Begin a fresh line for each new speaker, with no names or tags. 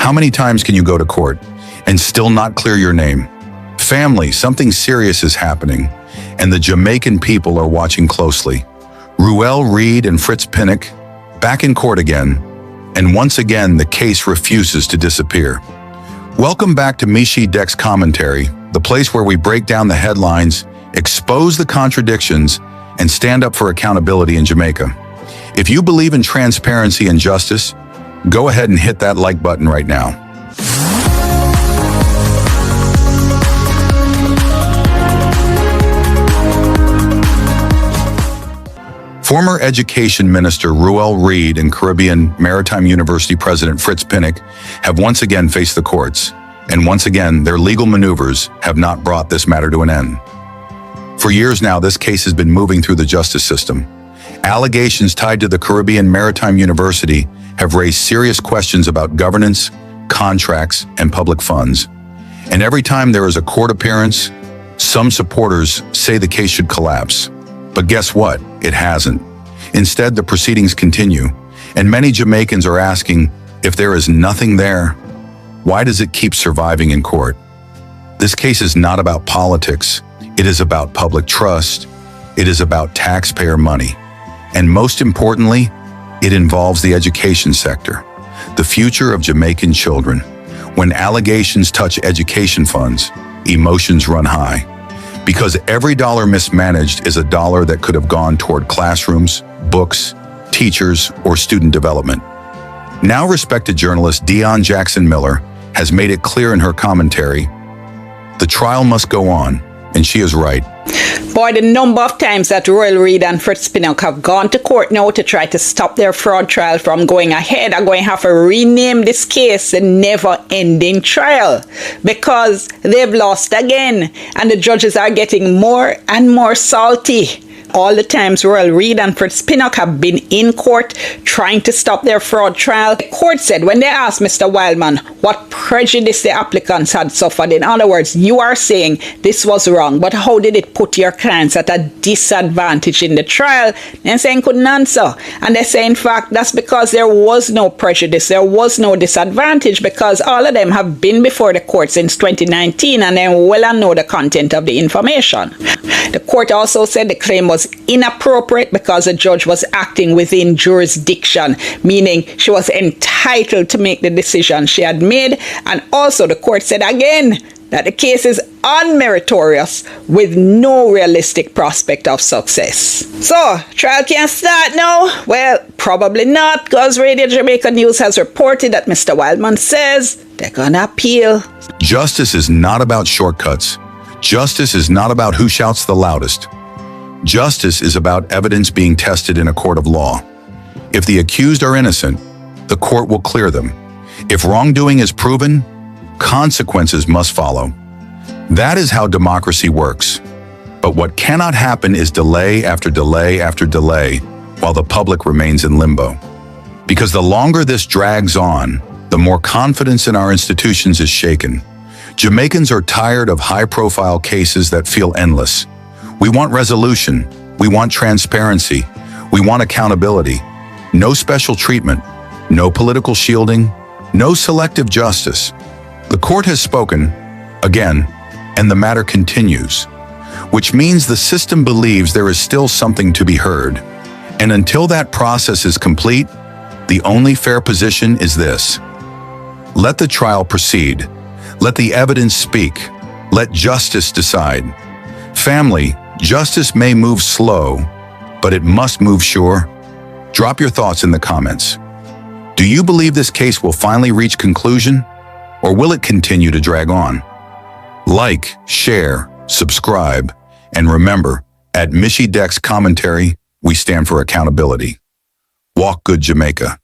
How many times can you go to court and still not clear your name? Family, something serious is happening, and the Jamaican people are watching closely. Ruel Reid and Fritz Pinnock back in court again, and once again the case refuses to disappear. Welcome back to Michy Dex Commentary, the place where we break down the headlines, expose the contradictions, and stand up for accountability in Jamaica. If you believe in transparency and justice, go ahead and hit that like button right now. Former Education Minister Ruel Reid and Caribbean Maritime University President Fritz Pinnock have once again faced the courts, and once again their legal maneuvers have not brought this matter to an end. For years now, this case has been moving through the justice system. Allegations tied to the Caribbean Maritime University have raised serious questions about governance, contracts, and public funds. And every time there is a court appearance, some supporters say the case should collapse. But guess what? It hasn't. Instead, the proceedings continue, and many Jamaicans are asking, if there is nothing there, why does it keep surviving in court? This case is not about politics. It is about public trust. It is about taxpayer money. And most importantly, it involves the education sector, the future of Jamaican children. When allegations touch education funds, emotions run high. Because every dollar mismanaged is a dollar that could have gone toward classrooms, books, teachers, or student development. Now respected journalist Dionne Jackson Miller has made it clear in her commentary, the trial must go on, and she is right.
Boy, the number of times that Ruel Reid and Fritz Pinnock have gone to court now to try to stop their fraud trial from going ahead are going to have to rename this case a never-ending trial because they've lost again and the judges are getting more and more salty. All the times Ruel Reid and Fritz Pinnock have been in court trying to stop their fraud trial, the court said when they asked Mr. Wildman what prejudice the applicants had suffered, in other words, you are saying this was wrong, but how did it put your clients at a disadvantage in the trial? They're saying couldn't answer. And they say, in fact, that's because there was no prejudice, there was no disadvantage because all of them have been before the court since 2019 and they well know the content of the information. The court also said the claim was inappropriate because the judge was acting within jurisdiction, meaning she was entitled to make the decision she had made. And also the court said again that the case is unmeritorious with no realistic prospect of success. So, trial can start now? Well, probably not, because Radio Jamaica News has reported that Mr. Wildman says they're gonna appeal.
Justice is not about shortcuts. Justice is not about who shouts the loudest. Justice is about evidence being tested in a court of law. If the accused are innocent, the court will clear them. If wrongdoing is proven, consequences must follow. That is how democracy works. But what cannot happen is delay after delay after delay while the public remains in limbo. Because the longer this drags on, the more confidence in our institutions is shaken. Jamaicans are tired of high-profile cases that feel endless. We want resolution. We want transparency. We want accountability. No special treatment. No political shielding. No selective justice. The court has spoken, again, and the matter continues, which means the system believes there is still something to be heard. And until that process is complete, the only fair position is this. Let the trial proceed. Let the evidence speak. Let justice decide. Family, justice may move slow, but it must move sure. Drop your thoughts in the comments. Do you believe this case will finally reach conclusion, or will it continue to drag on? Like, share, subscribe, and remember, at Michy Dex Commentary, we stand for accountability. Walk good, Jamaica.